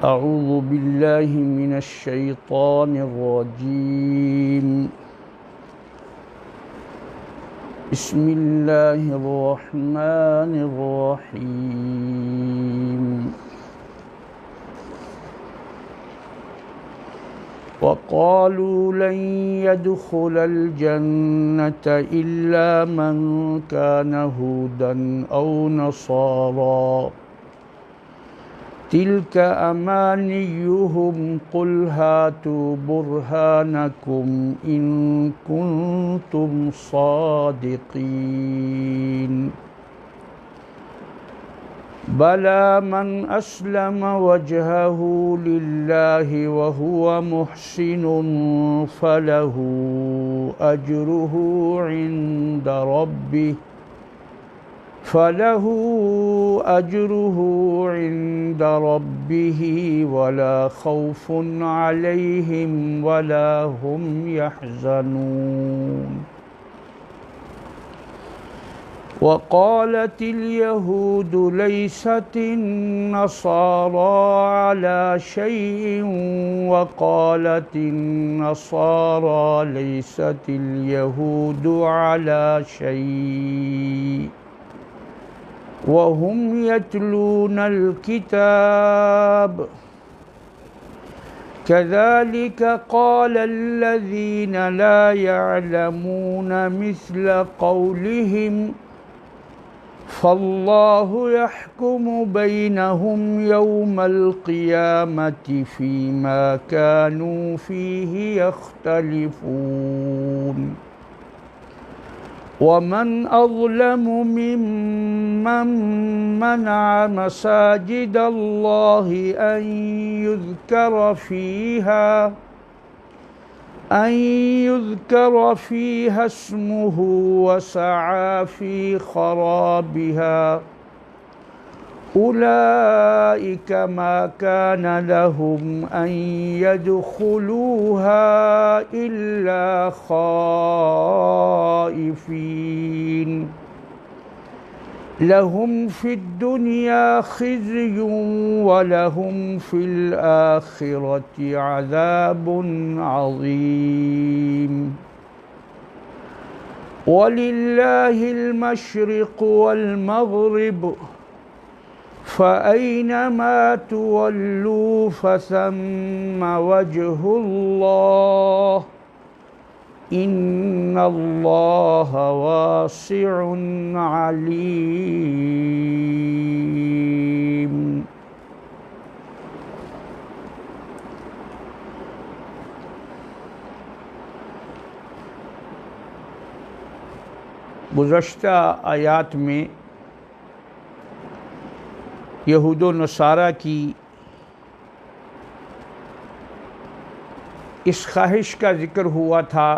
اعوذ باللہ من الشیطان الرجیم بسم اللہ الرحمن الرحیم وقالوا لن يدخل الجنة إلا من كان هودا أو نصارى تلك أمانيهم قل هاتوا برهانكم إن كنتم صادقين بلى من أسلم وجهه لله وهو محسن فله أجره عند ربه ولا خوف عليهم ولا هم يحزنون وقالت اليهود ليست النصارى على شيء وقالت النصارى ليست اليهود على شيء وهم يتلون الكتاب كذلك قال الذين لا يعلمون مثل قولهم فالله يحكم بينهم يوم القيامة فيما كانوا فيه يختلفون ومن أظلم ممن منع مساجد الله أن يذكر فيها اسمه وسعى في خرابها أولئك ما كان لهم أن يدخلوها إلا خائفين لهم في الدنيا خزي ولهم في الآخرة عذاب عظيم ولله المشرق والمغرب فأينما تولوا فثم وجه الله إن الله واسع عليم۔ گزشتہ آیات میں یہود و نصارہ کی اس خواہش کا ذکر ہوا تھا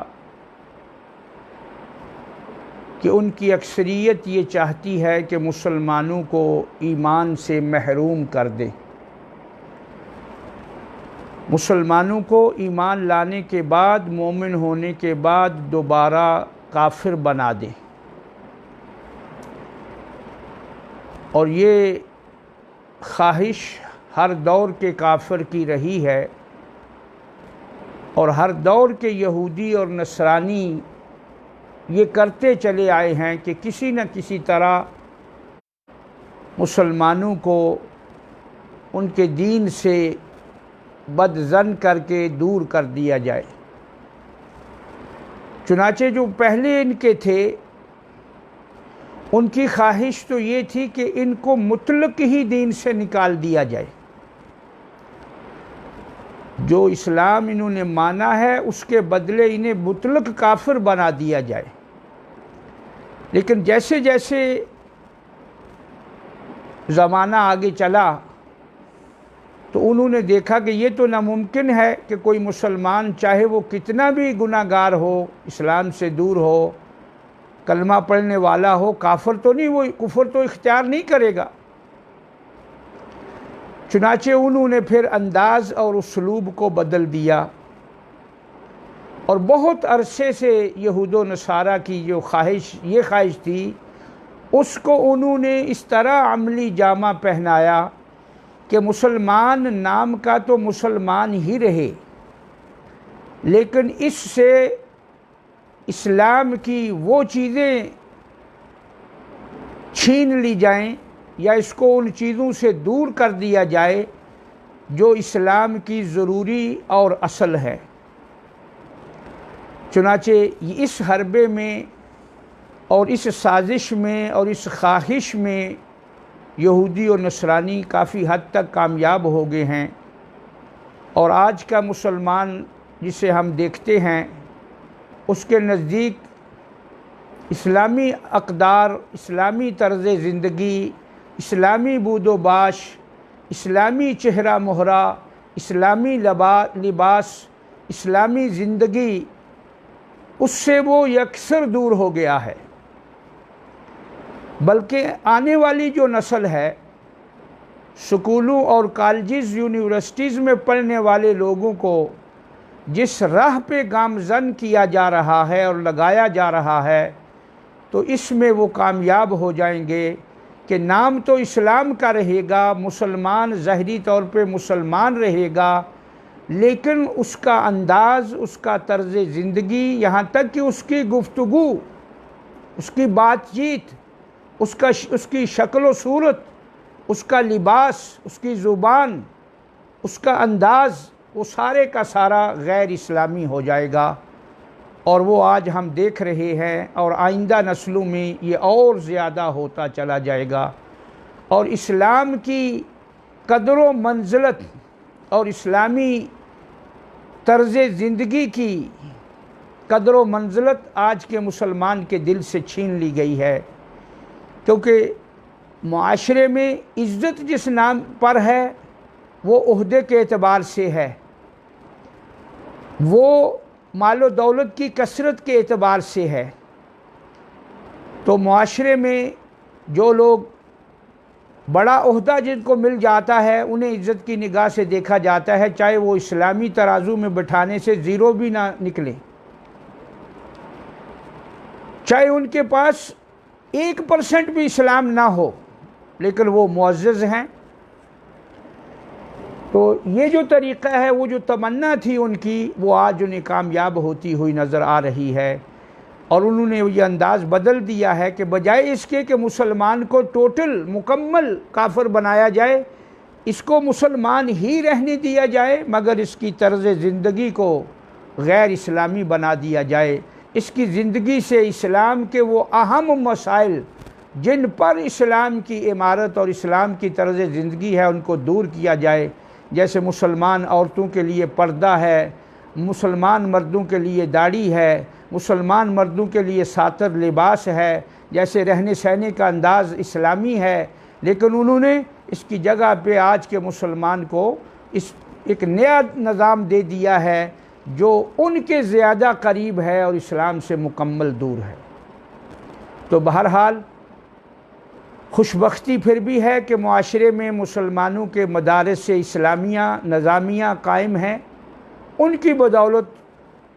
کہ ان کی اکثریت یہ چاہتی ہے کہ مسلمانوں کو ایمان سے محروم کر دے، مسلمانوں کو ایمان لانے کے بعد، مومن ہونے کے بعد دوبارہ کافر بنا دے، اور یہ خواہش ہر دور کے کافر کی رہی ہے، اور ہر دور کے یہودی اور نصرانی یہ کرتے چلے آئے ہیں کہ کسی نہ کسی طرح مسلمانوں کو ان کے دین سے بدظن کر کے دور کر دیا جائے۔ چنانچہ جو پہلے ان کے تھے ان کی خواہش تو یہ تھی کہ ان کو مطلق ہی دین سے نکال دیا جائے، جو اسلام انہوں نے مانا ہے اس کے بدلے انہیں مطلق کافر بنا دیا جائے۔ لیکن جیسے جیسے زمانہ آگے چلا تو انہوں نے دیکھا کہ یہ تو ناممکن ہے کہ کوئی مسلمان چاہے وہ کتنا بھی گناہ گار ہو، اسلام سے دور ہو، کلمہ پڑھنے والا ہو، کافر تو نہیں، وہ کفر تو اختیار نہیں کرے گا۔ چنانچہ انہوں نے پھر انداز اور اسلوب کو بدل دیا، اور بہت عرصے سے یہود و نصارہ کی جو خواہش تھی اس کو انہوں نے اس طرح عملی جامہ پہنایا کہ مسلمان نام کا تو مسلمان ہی رہے، لیکن اس سے اسلام کی وہ چیزیں چھین لی جائیں یا اس کو ان چیزوں سے دور کر دیا جائے جو اسلام کی ضروری اور اصل ہے۔ چنانچہ اس حربے میں اور اس سازش میں اور اس خواہش میں یہودی اور نصرانی کافی حد تک کامیاب ہو گئے ہیں، اور آج کا مسلمان جسے ہم دیکھتے ہیں اس کے نزدیک اسلامی اقدار، اسلامی طرز زندگی، اسلامی بود و باش، اسلامی چہرہ مہرہ، اسلامی لباس، اسلامی زندگی، اس سے وہ یکسر دور ہو گیا ہے۔ بلکہ آنے والی جو نسل ہے، سکولوں اور کالجز، یونیورسٹیز میں پڑھنے والے لوگوں کو جس راہ پہ گامزن کیا جا رہا ہے اور لگایا جا رہا ہے، تو اس میں وہ کامیاب ہو جائیں گے کہ نام تو اسلام کا رہے گا، مسلمان ظاہری طور پہ مسلمان رہے گا، لیکن اس کا انداز، اس کا طرز زندگی، یہاں تک کہ اس کی گفتگو، اس کی بات چیت، اس کی شکل و صورت، اس کا لباس، اس کی زبان، اس کا انداز، وہ سارے کا سارا غیر اسلامی ہو جائے گا۔ اور وہ آج ہم دیکھ رہے ہیں، اور آئندہ نسلوں میں یہ اور زیادہ ہوتا چلا جائے گا، اور اسلام کی قدر و منزلت اور اسلامی طرز زندگی کی قدر و منزلت آج کے مسلمان کے دل سے چھین لی گئی ہے، کیونکہ معاشرے میں عزت جس نام پر ہے وہ عہدے کے اعتبار سے ہے، وہ مال و دولت کی کثرت کے اعتبار سے ہے۔ تو معاشرے میں جو لوگ بڑا عہدہ جن کو مل جاتا ہے انہیں عزت کی نگاہ سے دیکھا جاتا ہے، چاہے وہ اسلامی ترازو میں بٹھانے سے زیرو بھی نہ نکلے، چاہے ان کے پاس 1% بھی اسلام نہ ہو، لیکن وہ معزز ہیں۔ تو یہ جو طریقہ ہے، وہ جو تمنا تھی ان کی، وہ آج انہیں کامیاب ہوتی ہوئی نظر آ رہی ہے، اور انہوں نے یہ انداز بدل دیا ہے کہ بجائے اس کے کہ مسلمان کو ٹوٹل مکمل کافر بنایا جائے، اس کو مسلمان ہی رہنے دیا جائے، مگر اس کی طرز زندگی کو غیر اسلامی بنا دیا جائے، اس کی زندگی سے اسلام کے وہ اہم مسائل جن پر اسلام کی عمارت اور اسلام کی طرز زندگی ہے ان کو دور کیا جائے، جیسے مسلمان عورتوں کے لیے پردہ ہے، مسلمان مردوں کے لیے داڑھی ہے، مسلمان مردوں کے لیے ساتر لباس ہے، جیسے رہنے سہنے کا انداز اسلامی ہے، لیکن انہوں نے اس کی جگہ پہ آج کے مسلمان کو ایک نیا نظام دے دیا ہے جو ان کے زیادہ قریب ہے اور اسلام سے مکمل دور ہے۔ تو بہرحال خوشبختی پھر بھی ہے کہ معاشرے میں مسلمانوں کے مدارس اسلامیہ نظامیہ قائم ہیں، ان کی بدولت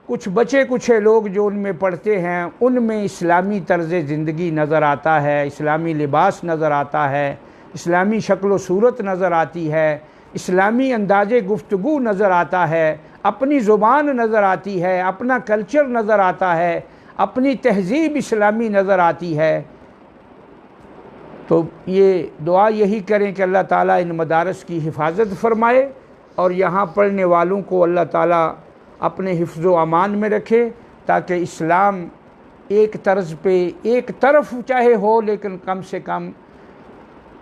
کچھ بچے کچھے لوگ جو ان میں پڑھتے ہیں ان میں اسلامی طرز زندگی نظر آتا ہے، اسلامی لباس نظر آتا ہے، اسلامی شکل و صورت نظر آتی ہے، اسلامی انداز گفتگو نظر آتا ہے، اپنی زبان نظر آتی ہے، اپنا کلچر نظر آتا ہے، اپنی تہذیب اسلامی نظر آتی ہے۔ تو یہ دعا یہی کریں کہ اللہ تعالیٰ ان مدارس کی حفاظت فرمائے اور یہاں پڑھنے والوں کو اللہ تعالیٰ اپنے حفظ و امان میں رکھے، تاکہ اسلام ایک طرز پہ ایک طرف چاہے ہو لیکن کم سے کم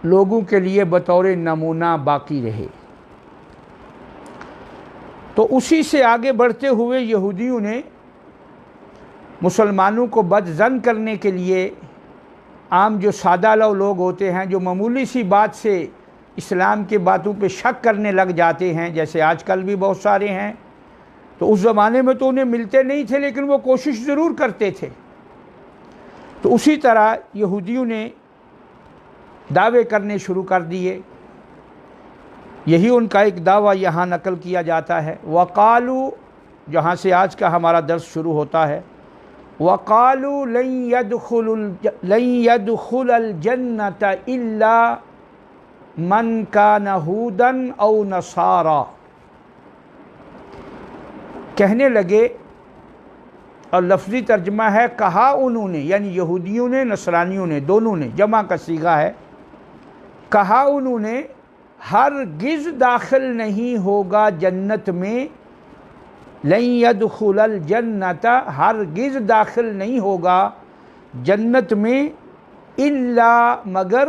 لوگوں کے لیے بطور نمونہ باقی رہے۔ تو اسی سے آگے بڑھتے ہوئے یہودیوں نے مسلمانوں کو بدظن کرنے کے لیے عام جو سادہ لوگ ہوتے ہیں جو معمولی سی بات سے اسلام کی باتوں پہ شک کرنے لگ جاتے ہیں، جیسے آج کل بھی بہت سارے ہیں، تو اس زمانے میں تو انہیں ملتے نہیں تھے لیکن وہ کوشش ضرور کرتے تھے۔ تو اسی طرح یہودیوں نے دعوے کرنے شروع کر دیے، یہی ان کا ایک دعویٰ یہاں نقل کیا جاتا ہے۔ وقالو، جہاں سے آج کا ہمارا درس شروع ہوتا ہے، وقالوا لن يدخل الجنة الا من كان هودا او نصارا، کہنے لگے، اور لفظی ترجمہ ہے کہا انہوں نے، یعنی یہودیوں نے نصرانیوں نے، دونوں نے، جمع کا صیغہ ہے، کہا انہوں نے ہرگز داخل نہیں ہوگا جنت میں، لن يدخل الجنت، ہرگز داخل نہیں ہوگا جنت میں، الا مگر،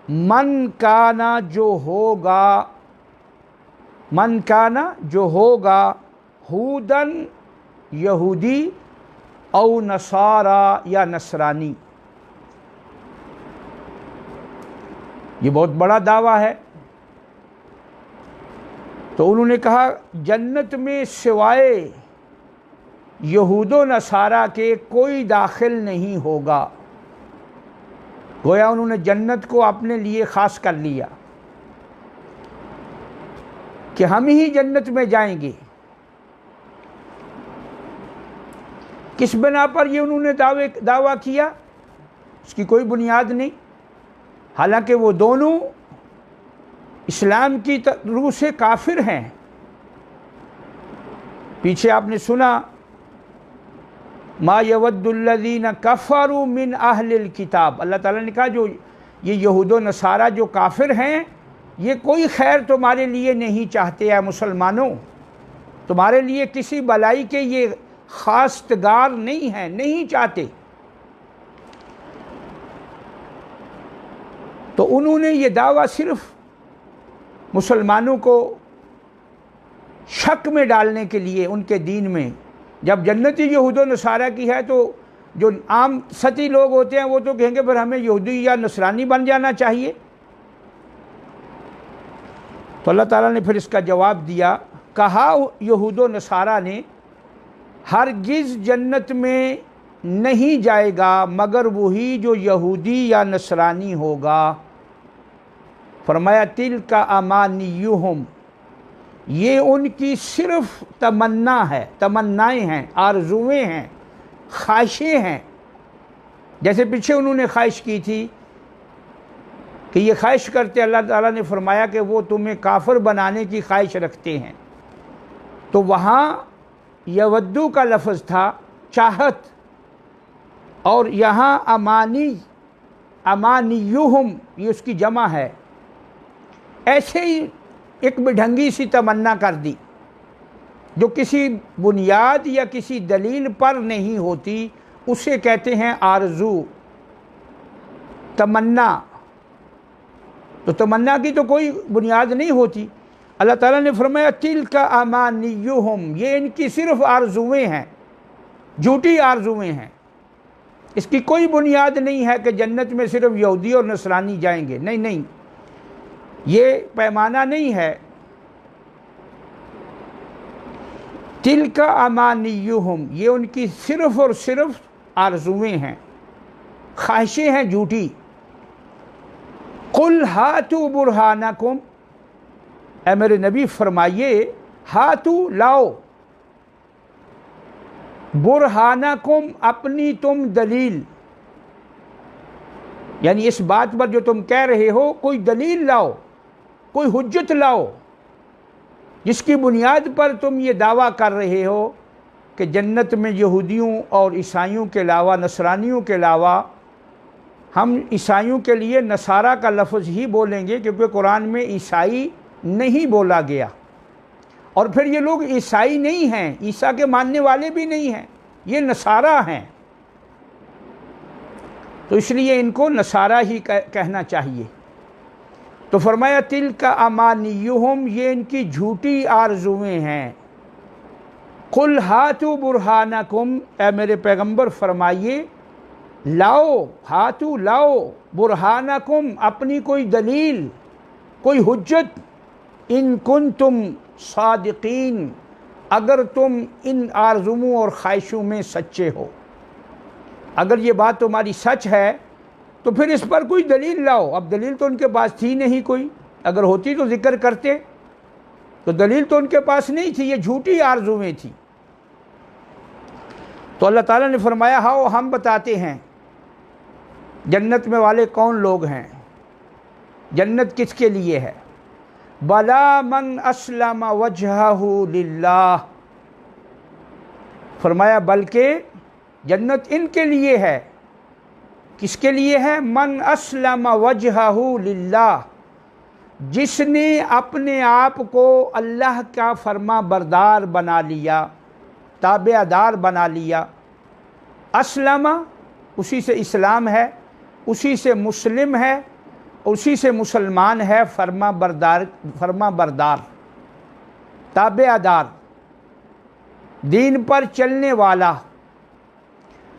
من کانا جو ہوگا، من کانا جو ہوگا، ہودن یہودی، او نصارا یا نصرانی۔ یہ بہت بڑا دعویٰ ہے۔ تو انہوں نے کہا جنت میں سوائے یہود و نصارہ کے کوئی داخل نہیں ہوگا۔ گویا انہوں نے جنت کو اپنے لیے خاص کر لیا کہ ہم ہی جنت میں جائیں گے۔ کس بنا پر یہ انہوں نے دعویٰ کیا؟ اس کی کوئی بنیاد نہیں، حالانکہ وہ دونوں اسلام کی روح سے کافر ہیں۔ پیچھے آپ نے سنا ما یود الذین کفروا من اہل الکتاب، اللہ تعالیٰ نے کہا جو یہ یہود و نصارہ جو کافر ہیں، یہ کوئی خیر تمہارے لیے نہیں چاہتے اے مسلمانوں، تمہارے لیے کسی بلائی کے یہ خواستگار نہیں ہیں، نہیں چاہتے۔ تو انہوں نے یہ دعویٰ صرف مسلمانوں کو شک میں ڈالنے کے لیے ان کے دین میں، جب جنتی یہود و نصارہ کی ہے تو جو عام سطحی لوگ ہوتے ہیں وہ تو کہیں گے پھر ہمیں یہودی یا نصرانی بن جانا چاہیے۔ تو اللہ تعالیٰ نے پھر اس کا جواب دیا، کہا یہود و نصارہ نے ہرگز جنت میں نہیں جائے گا مگر وہی جو یہودی یا نصرانی ہوگا۔ فرمایا تلک امانیہم، یہ ان کی صرف تمنا ہے، تمنائیں ہیں، آرزویں ہیں، خواہشیں ہیں۔ جیسے پیچھے انہوں نے خواہش کی تھی کہ یہ خواہش کرتے، اللہ تعالیٰ نے فرمایا کہ وہ تمہیں کافر بنانے کی خواہش رکھتے ہیں، تو وہاں یودو کا لفظ تھا چاہت، اور یہاں امانی، امانیہم یہ اس کی جمع ہے، ایسے ہی ایک بڈھنگی سی تمنا کر دی جو کسی بنیاد یا کسی دلیل پر نہیں ہوتی، اسے کہتے ہیں آرزو، تمنا۔ تو تمنا کی تو کوئی بنیاد نہیں ہوتی۔ اللہ تعالیٰ نے فرمایا تلک امانیہم، یہ ان کی صرف آرزویں ہیں، جھوٹی آرزویں ہیں، اس کی کوئی بنیاد نہیں ہے کہ جنت میں صرف یہودی اور نصرانی جائیں گے، نہیں نہیں، یہ پیمانہ نہیں ہے۔ تلک امانیہم، یہ ان کی صرف اور صرف آرزویں ہیں، خواہشیں ہیں جھوٹی۔ قل ہاتوا برہانکم، اے میرے نبی فرمائیے، ہاتو لاؤ، برہانکم اپنی تم دلیل، یعنی اس بات پر جو تم کہہ رہے ہو کوئی دلیل لاؤ، کوئی حجت لاؤ، جس کی بنیاد پر تم یہ دعویٰ کر رہے ہو کہ جنت میں یہودیوں اور عیسائیوں کے علاوہ، نصرانیوں کے علاوہ، ہم عیسائیوں کے لیے نصارہ کا لفظ ہی بولیں گے کیونکہ قرآن میں عیسائی نہیں بولا گیا، اور پھر یہ لوگ عیسائی نہیں ہیں، عیسیٰ کے ماننے والے بھی نہیں ہیں، یہ نصارہ ہیں، تو اس لیے ان کو نصارہ ہی کہنا چاہیے۔ تو فرمایا تلک امانیہم، یہ ان کی جھوٹی آرزویں ہیں۔ قل ہاتوا برہانکم، اے میرے پیغمبر فرمائیے لاؤ، ہاتو لاؤ، برہانکم اپنی کوئی دلیل، کوئی حجت، ان کنتم صادقین، اگر تم ان آرزوؤں اور خواہشوں میں سچے ہو، اگر یہ بات تمہاری سچ ہے تو پھر اس پر کوئی دلیل لاؤ۔ اب دلیل تو ان کے پاس تھی نہیں کوئی، اگر ہوتی تو ذکر کرتے، تو دلیل تو ان کے پاس نہیں تھی، یہ جھوٹی آرزویں تھیں۔ تو اللہ تعالیٰ نے فرمایا ہاں ہم بتاتے ہیں جنت میں والے کون لوگ ہیں، جنت کس کے لیے ہے۔ بلا من اسلم وجہہ للہ، فرمایا بلکہ جنت ان کے لیے ہے۔ کس کے لیے ہے؟ من اسلم وجہہ للہ، جس نے اپنے آپ کو اللہ کا فرما بردار بنا لیا، تابع دار بنا لیا۔ اسلم اسی سے اسلام ہے، اسی سے مسلم ہے، اسی سے مسلمان ہے، فرما بردار، تابع دار، دین پر چلنے والا۔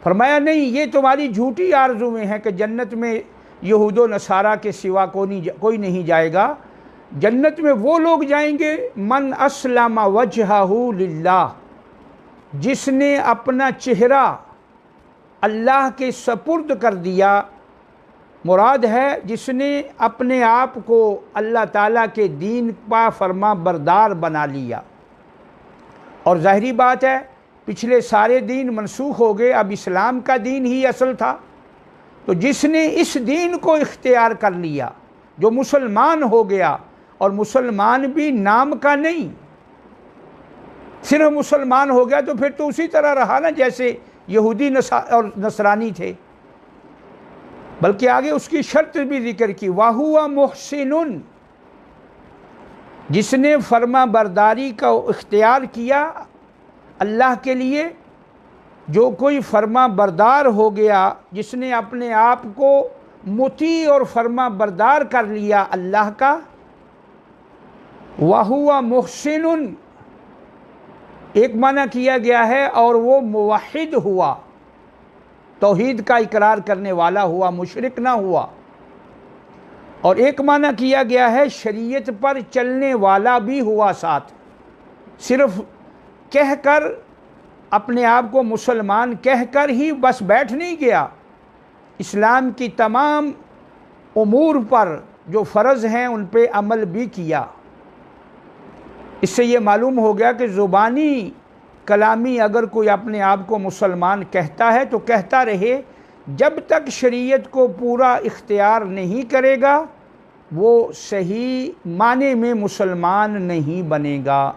فرمایا نہیں، یہ تمہاری جھوٹی آرزویں ہیں کہ جنت میں یہود و نصارہ کے سوا کوئی نہیں جائے گا۔ جنت میں وہ لوگ جائیں گے من اسلم وجہہ للہ، جس نے اپنا چہرہ اللہ کے سپرد کر دیا، مراد ہے جس نے اپنے آپ کو اللہ تعالیٰ کے دین پا فرما بردار بنا لیا۔ اور ظاہری بات ہے پچھلے سارے دین منسوخ ہو گئے، اب اسلام کا دین ہی اصل تھا۔ تو جس نے اس دین کو اختیار کر لیا، جو مسلمان ہو گیا، اور مسلمان بھی نام کا نہیں، صرف مسلمان ہو گیا تو پھر تو اسی طرح رہا نا جیسے یہودی اور نصرانی تھے، بلکہ آگے اس کی شرط بھی ذکر کی، وَهُوَ مُحْسِنٌ، جس نے فرما برداری کا اختیار کیا اللہ کے لیے۔ جو کوئی فرما بردار ہو گیا، جس نے اپنے آپ کو مطیع اور فرما بردار کر لیا اللہ کا، وَهُوَ مُحْسِنٌ، ایک معنی کیا گیا ہے اور وہ موحد ہوا، توحید کا اقرار کرنے والا ہوا، مشرک نہ ہوا۔ اور ایک معنی کیا گیا ہے شریعت پر چلنے والا بھی ہوا ساتھ، صرف کہہ کر اپنے آپ کو مسلمان کہہ کر ہی بس بیٹھ نہیں گیا، اسلام کی تمام امور پر جو فرض ہیں ان پہ عمل بھی کیا۔ اس سے یہ معلوم ہو گیا کہ زبانی کلامی اگر کوئی اپنے آپ کو مسلمان کہتا ہے تو کہتا رہے، جب تک شریعت کو پورا اختیار نہیں کرے گا وہ صحیح معنی میں مسلمان نہیں بنے گا۔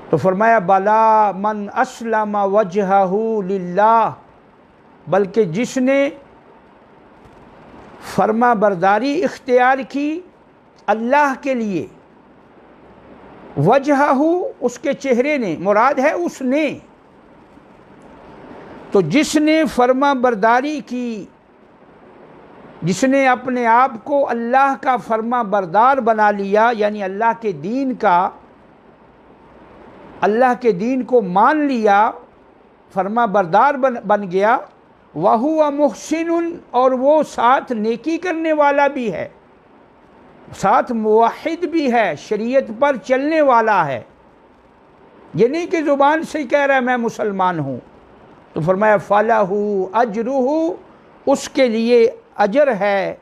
تو فرمایا بلا من اسلم وجہہ للہ، بلکہ جس نے فرما برداری اختیار کی اللہ کے لیے، وجہہ اس کے چہرے نے، مراد ہے اس نے، تو جس نے فرما برداری کی، جس نے اپنے آپ کو اللہ کا فرما بردار بنا لیا، یعنی اللہ کے دین کا، اللہ کے دین کو مان لیا، فرما بردار بن گیا، وَهُوَ مُحْسِنٌ، اور وہ ساتھ نیکی کرنے والا بھی ہے، ساتھ موحد بھی ہے، شریعت پر چلنے والا ہے، یہ نہیں کہ زبان سے کہہ رہا ہے میں مسلمان ہوں۔ تو فرمایا فَلَهُ أَجْرُهُ، اس کے لیے اجر ہے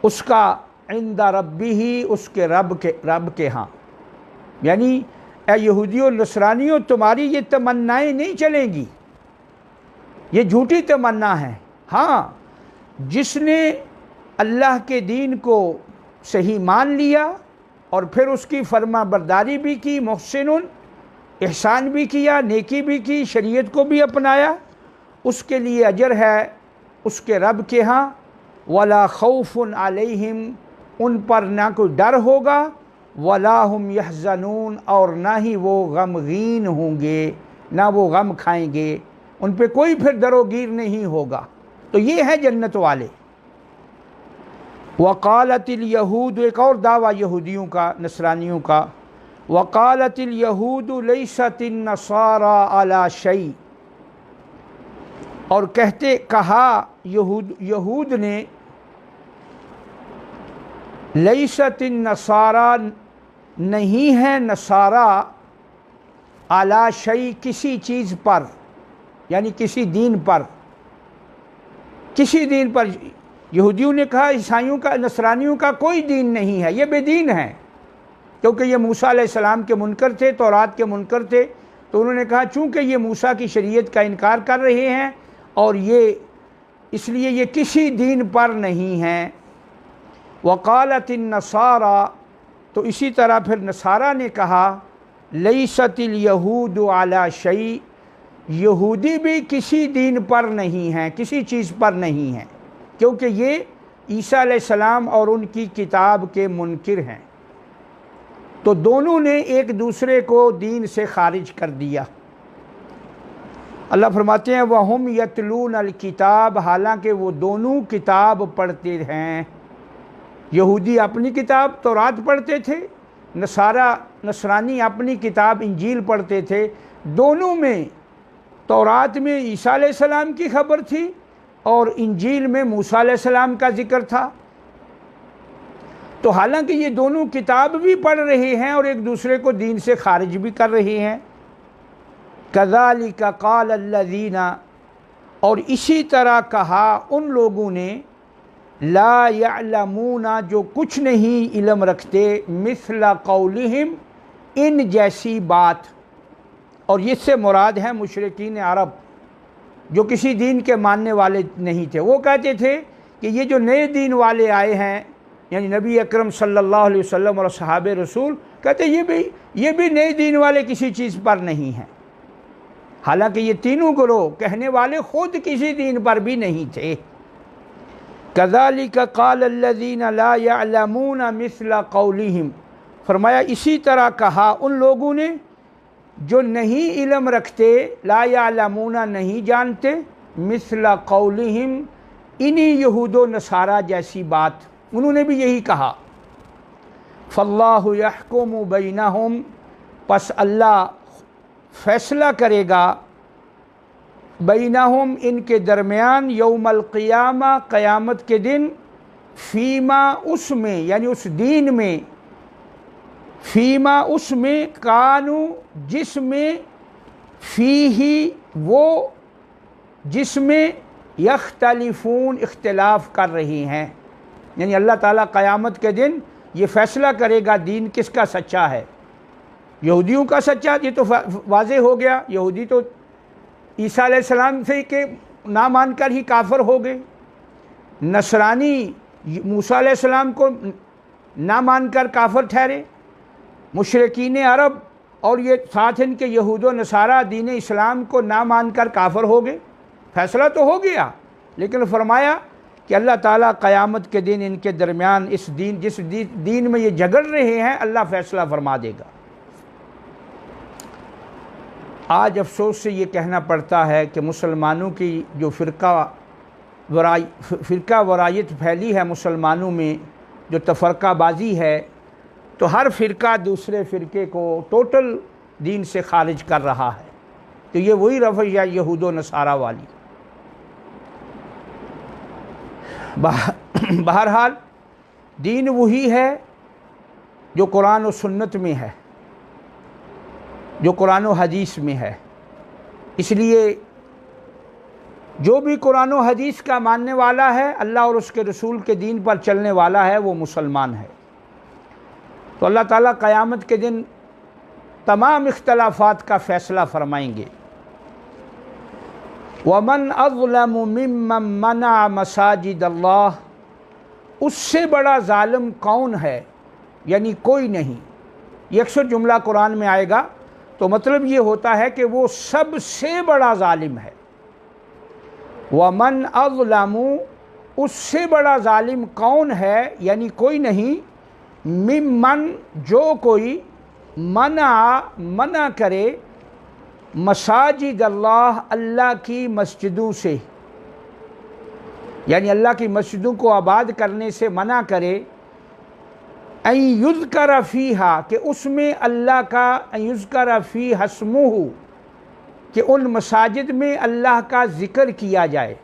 اس کا، عند ربہ، اس کے رب کے ہاں۔ یعنی اے یہودیوں نصرانیوں، تمہاری یہ تمنائیں نہیں چلیں گی، یہ جھوٹی تمنا ہے۔ ہاں، جس نے اللہ کے دین کو صحیح مان لیا اور پھر اس کی فرما برداری بھی کی، محسن، احسان بھی کیا، نیکی بھی کی، شریعت کو بھی اپنایا، اس کے لیے اجر ہے اس کے رب کے ہاں۔ وَلَا خَوْفٌ عَلَيْهِمْ، ان پر نہ کوئی ڈر ہوگا، وَلَا هُمْ يَحْزَنُونَ، اور نہ ہی وہ غمگین ہوں گے، نہ وہ غم کھائیں گے، ان پہ کوئی پھر در و گیر نہیں ہوگا۔ تو یہ ہے جنت والے۔ وقالت الیہود، ایک اور دعویٰ یہودیوں کا، نصرانیوں کا، وقالت الیہود لیست النصارى علی شیء، اور کہا یہود نے، لیست النصارى، نہیں ہے نصارہ، علی شیء، کسی چیز پر، یعنی کسی دین پر، کسی دین پر۔ یہودیوں نے کہا عیسائیوں کا، نصرانیوں کا کوئی دین نہیں ہے، یہ بے دین ہیں، کیونکہ یہ موسیٰ علیہ السلام کے منکر تھے، تورات کے منکر تھے، تو انہوں نے کہا چونکہ یہ موسیٰ کی شریعت کا انکار کر رہے ہیں اور یہ اس لیے یہ کسی دین پر نہیں ہیں۔ وقالت النصارى، تو اسی طرح پھر نصارہ نے کہا لیست الیہود علی شیء، یہودی بھی کسی دین پر نہیں ہیں، کسی چیز پر نہیں ہیں، کیونکہ یہ عیسیٰ علیہ السلام اور ان کی کتاب کے منکر ہیں۔ تو دونوں نے ایک دوسرے کو دین سے خارج کر دیا۔ اللہ فرماتے ہیں وَهُمْ يَتْلُونَ الْكِتَابَ، حالانکہ وہ دونوں کتاب پڑھتے ہیں۔ یہودی اپنی کتاب تورات پڑھتے تھے، نصرانی اپنی کتاب انجیل پڑھتے تھے۔ دونوں میں تورات میں عیسیٰ علیہ السلام کی خبر تھی اور انجیل میں موسیٰ علیہ السلام کا ذکر تھا۔ تو حالانکہ یہ دونوں کتاب بھی پڑھ رہے ہیں اور ایک دوسرے کو دین سے خارج بھی کر رہے ہیں۔ كَذَلِكَ قَالَ الَّذِينَ، اور اسی طرح کہا ان لوگوں نے لا يعلمون، جو کچھ نہیں علم رکھتے، مثل قولہم، ان جیسی بات، اور اس سے مراد ہے مشرکین عرب جو کسی دین کے ماننے والے نہیں تھے۔ وہ کہتے تھے کہ یہ جو نئے دین والے آئے ہیں، یعنی نبی اکرم صلی اللہ علیہ وسلم اور صحابہ رسول، کہتے یہ بھی نئے دین والے کسی چیز پر نہیں ہیں، حالانکہ یہ تینوں گروہ کہنے والے خود کسی دین پر بھی نہیں تھے۔ كَذَلِكَ قَالَ الَّذِينَ لَا يَعْلَمُونَ مِثْلَ قَوْلِهِمْ، فرمایا اسی طرح کہا ان لوگوں نے جو نہیں علم رکھتے، لا يعلمون نہیں جانتے، مثل قولہم انہی یہود و نصارہ جیسی بات، انہوں نے بھی یہی کہا۔ فَاللَّهُ يَحْكُمُ بَيْنَهُمْ، پس اللہ فیصلہ کرے گا بینہم ان کے درمیان، یوم القیامہ قیامت کے دن، فیما اس میں یعنی اس دین میں، فیما اس میں، کانو جس میں، فیہی وہ جس میں، یختلفون اختلاف کر رہی ہیں، یعنی اللہ تعالیٰ قیامت کے دن یہ فیصلہ کرے گا دین کس کا سچا ہے۔ یہودیوں کا سچا، یہ تو واضح ہو گیا، یہودی تو عیسیٰ علیہ السلام سے کہ نہ مان کر ہی کافر ہو گئے، نصرانی موسیٰ علیہ السلام کو نہ مان کر کافر ٹھہرے، مشرکین عرب اور یہ ساتھ ان کے یہود و نصارہ دین اسلام کو نہ مان کر کافر ہو گئے۔ فیصلہ تو ہو گیا، لیکن فرمایا کہ اللہ تعالیٰ قیامت کے دن ان کے درمیان اس دین، جس دین میں یہ جھگڑ رہے ہیں، اللہ فیصلہ فرما دے گا۔ آج افسوس سے یہ کہنا پڑتا ہے کہ مسلمانوں کی جو فرقہ ورایت پھیلی ہے مسلمانوں میں، جو تفرقہ بازی ہے، تو ہر فرقہ دوسرے فرقے کو ٹوٹل دین سے خارج کر رہا ہے۔ تو یہ وہی رویہ یہود و نصارہ والی۔ بہرحال دین وہی ہے جو قرآن و سنت میں ہے، جو قرآن و حدیث میں ہے۔ اس لیے جو بھی قرآن و حدیث کا ماننے والا ہے، اللہ اور اس کے رسول کے دین پر چلنے والا ہے، وہ مسلمان ہے۔ تو اللہ تعالیٰ قیامت کے دن تمام اختلافات کا فیصلہ فرمائیں گے۔ وَمَنْ أَظْلَمُ مِمَّنْ مَنَعَ مَسَاجِدَ اللَّهِ، اس سے بڑا ظالم کون ہے، یعنی کوئی نہیں۔ یہ اکثر جملہ قرآن میں آئے گا تو مطلب یہ ہوتا ہے کہ وہ سب سے بڑا ظالم ہے۔ وَمَنْ أَظْلَمُ، اس سے بڑا ظالم کون ہے، یعنی کوئی نہیں، ممن جو کوئی، منع کرے، مساجد اللہ، اللہ کی مسجدوں سے، یعنی اللہ کی مسجدوں کو آباد کرنے سے منع کرے، ان یذکر فیہا، کہ اس میں اللہ کا، ان یذکر فیہا اسمہ، کہ ان مساجد میں اللہ کا ذکر کیا جائے۔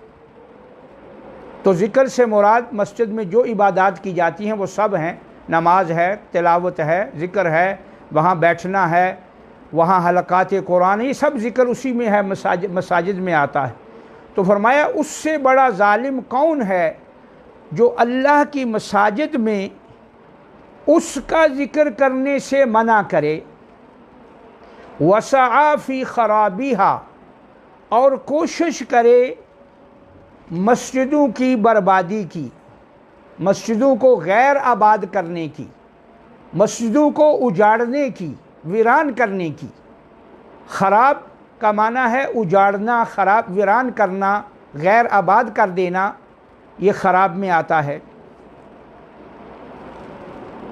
تو ذکر سے مراد مسجد میں جو عبادات کی جاتی ہیں وہ سب ہیں، نماز ہے، تلاوت ہے، ذکر ہے، وہاں بیٹھنا ہے، وہاں حلقات قرآن، یہ سب ذکر اسی میں ہے، مساجد میں آتا ہے۔ تو فرمایا اس سے بڑا ظالم کون ہے جو اللہ کی مساجد میں اس کا ذکر کرنے سے منع کرے۔ وسعى فی خرابیہا، اور کوشش کرے مسجدوں کی بربادی کی، مسجدوں کو غیر آباد کرنے کی، مسجدوں کو اجاڑنے کی، ویران کرنے کی۔ خراب کا معنی ہے اجاڑنا، خراب، ویران کرنا، غیر آباد کر دینا، یہ خراب میں آتا ہے۔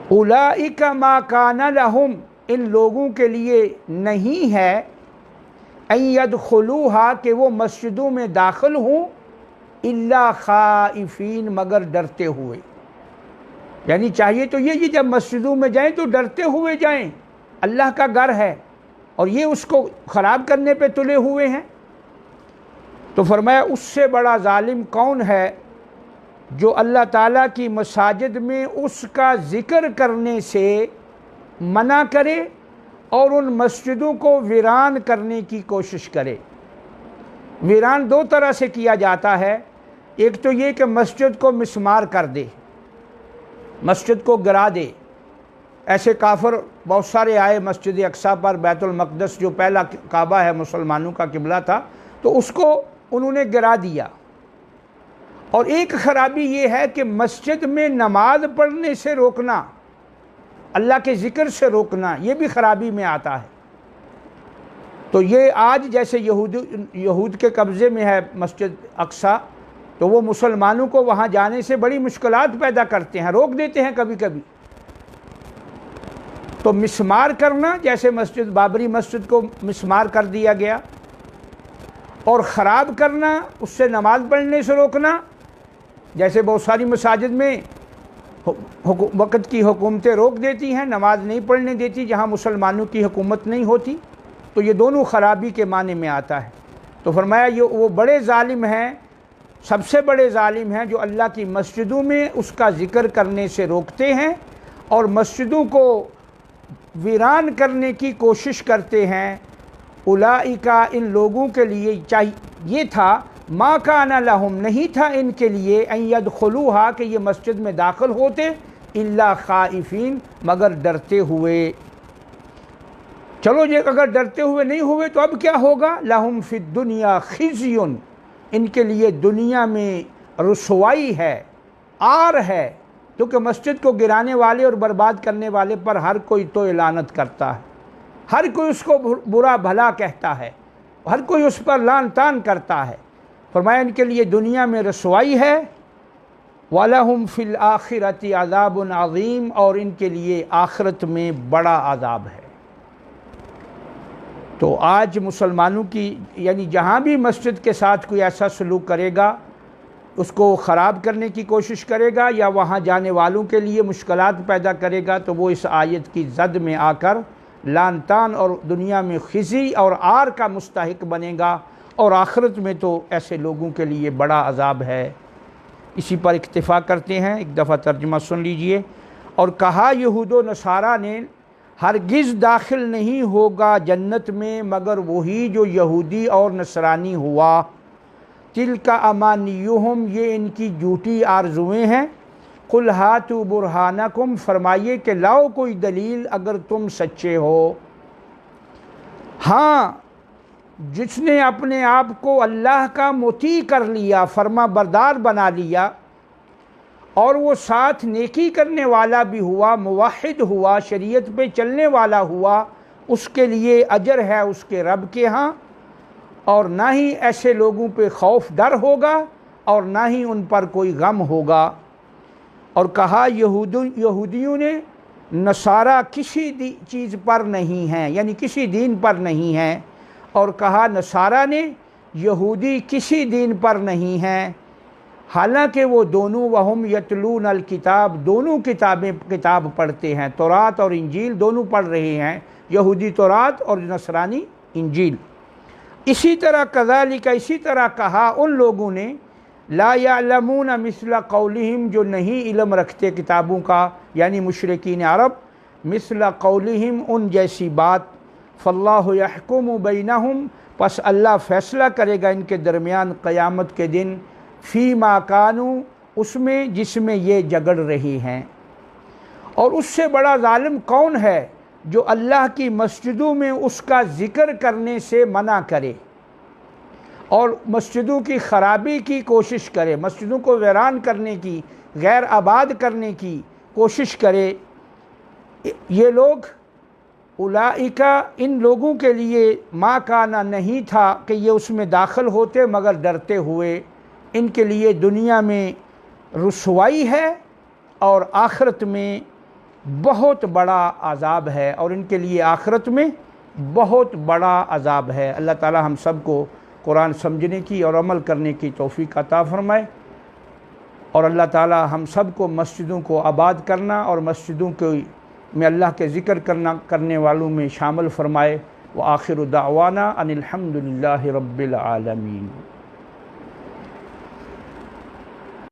اولئک ما کان لہم، ان لوگوں کے لیے نہیں ہے ان یدخلوہا، کہ وہ مسجدوں میں داخل ہوں، الا خائفین، مگر ڈرتے ہوئے۔ یعنی چاہیے تو یہ جب مسجدوں میں جائیں تو ڈرتے ہوئے جائیں، اللہ کا گھر ہے، اور یہ اس کو خراب کرنے پہ تلے ہوئے ہیں۔ تو فرمایا اس سے بڑا ظالم کون ہے جو اللہ تعالیٰ کی مساجد میں اس کا ذکر کرنے سے منع کرے اور ان مسجدوں کو ویران کرنے کی کوشش کرے۔ ویران دو طرح سے کیا جاتا ہے، ایک تو یہ کہ مسجد کو مسمار کر دے، مسجد کو گرا دے۔ ایسے کافر بہت سارے آئے مسجد اقصیٰ پر، بیت المقدس جو پہلا کعبہ ہے مسلمانوں کا قبلہ تھا، تو اس کو انہوں نے گرا دیا۔ اور ایک خرابی یہ ہے کہ مسجد میں نماز پڑھنے سے روکنا، اللہ کے ذکر سے روکنا، یہ بھی خرابی میں آتا ہے۔ تو یہ آج جیسے یہود کے قبضے میں ہے مسجد اقصیٰ، تو وہ مسلمانوں کو وہاں جانے سے بڑی مشکلات پیدا کرتے ہیں، روک دیتے ہیں کبھی کبھی۔ تو مسمار کرنا، جیسے مسجد بابری مسجد کو مسمار کر دیا گیا، اور خراب کرنا، اس سے نماز پڑھنے سے روکنا، جیسے بہت ساری مساجد میں وقت کی حکومتیں روک دیتی ہیں، نماز نہیں پڑھنے دیتی جہاں مسلمانوں کی حکومت نہیں ہوتی، تو یہ دونوں خرابی کے معنی میں آتا ہے۔ تو فرمایا یہ وہ بڑے ظالم ہیں، سب سے بڑے ظالم ہیں جو اللہ کی مسجدوں میں اس کا ذکر کرنے سے روکتے ہیں اور مسجدوں کو ویران کرنے کی کوشش کرتے ہیں۔ اولئکا، ان لوگوں کے لیے یہ تھا، ما کان لہم، نہیں تھا ان کے لیے، ان یدخلوہا، کہ یہ مسجد میں داخل ہوتے، الا خائفین، مگر ڈرتے ہوئے۔ چلو یہ اگر ڈرتے ہوئے نہیں ہوئے تو اب کیا ہوگا؟ لہم فی الدنیا خزی، ان کے لیے دنیا میں رسوائی ہے، عار ہے، کیونکہ مسجد کو گرانے والے اور برباد کرنے والے پر ہر کوئی تو لعنت کرتا ہے، ہر کوئی اس کو برا بھلا کہتا ہے، ہر کوئی اس پر لعن طعن کرتا ہے۔ فرمایا ان کے لیے دنیا میں رسوائی ہے، وَلَهُمْ فِي الْآخِرَةِ عَذَابٌ عَظِيمٌ، اور ان کے لیے آخرت میں بڑا عذاب ہے۔ تو آج مسلمانوں کی، یعنی جہاں بھی مسجد کے ساتھ کوئی ایسا سلوک کرے گا، اس کو خراب کرنے کی کوشش کرے گا یا وہاں جانے والوں کے لیے مشکلات پیدا کرے گا، تو وہ اس آیت کی زد میں آ کر لعن طعن اور دنیا میں خزی اور عار کا مستحق بنے گا، اور آخرت میں تو ایسے لوگوں کے لیے بڑا عذاب ہے۔ اسی پر اکتفا کرتے ہیں، ایک دفعہ ترجمہ سن لیجئے۔ اور کہا یہود و نصارہ نے، ہرگز داخل نہیں ہوگا جنت میں مگر وہی جو یہودی اور نصرانی ہوا۔ تلک امانیہم، یہ ان کی جھوٹی آرزویں ہیں۔ قل ہاتوا برہانکم، فرمائیے کہ لاؤ کوئی دلیل اگر تم سچے ہو۔ ہاں، جس نے اپنے آپ کو اللہ کا مطیع کر لیا، فرما بردار بنا لیا، اور وہ ساتھ نیکی کرنے والا بھی ہوا، موحد ہوا، شریعت پہ چلنے والا ہوا، اس کے لیے اجر ہے اس کے رب کے ہاں، اور نہ ہی ایسے لوگوں پہ خوف ڈر ہوگا اور نہ ہی ان پر کوئی غم ہوگا۔ اور کہا یہودیوں نے، نصارہ کسی چیز پر نہیں ہیں، یعنی کسی دین پر نہیں ہیں، اور کہا نصارہ نے، یہودی کسی دین پر نہیں ہیں، حالانکہ وہ دونوں وہم یتلون الکتاب، دونوں کتاب پڑھتے ہیں، تورات اور انجیل دونوں پڑھ رہے ہیں، یہودی تورات اور نصرانی انجیل۔ اسی طرح کذالک، اسی طرح کہا ان لوگوں نے، لا یعلمون مثل قولہم، جو نہیں علم رکھتے کتابوں کا، یعنی مشرکین عرب، مثل قولہم، ان جیسی بات، فاللہ یحکم بینہم، پس اللہ فیصلہ کرے گا ان کے درمیان قیامت کے دن، فیما کانوا، اس میں جس میں یہ جگڑ رہی ہیں۔ اور اس سے بڑا ظالم کون ہے جو اللہ کی مسجدوں میں اس کا ذکر کرنے سے منع کرے اور مسجدوں کی خرابی کی کوشش کرے، مسجدوں کو ویران کرنے کی، غیر آباد کرنے کی کوشش کرے، یہ لوگ اولئک، ان لوگوں کے لیے ما کانا نہیں تھا کہ یہ اس میں داخل ہوتے مگر ڈرتے ہوئے، ان کے لیے دنیا میں رسوائی ہے اور آخرت میں بہت بڑا عذاب ہے، اور ان کے لیے آخرت میں بہت بڑا عذاب ہے۔ اللہ تعالی ہم سب کو قرآن سمجھنے کی اور عمل کرنے کی توفیق عطا فرمائے، اور اللہ تعالی ہم سب کو مسجدوں کو آباد کرنا اور مسجدوں میں اللہ کے ذکر کرنے والوں میں شامل فرمائے۔ وآخر دعوانا ان الحمد للہ رب العالمین۔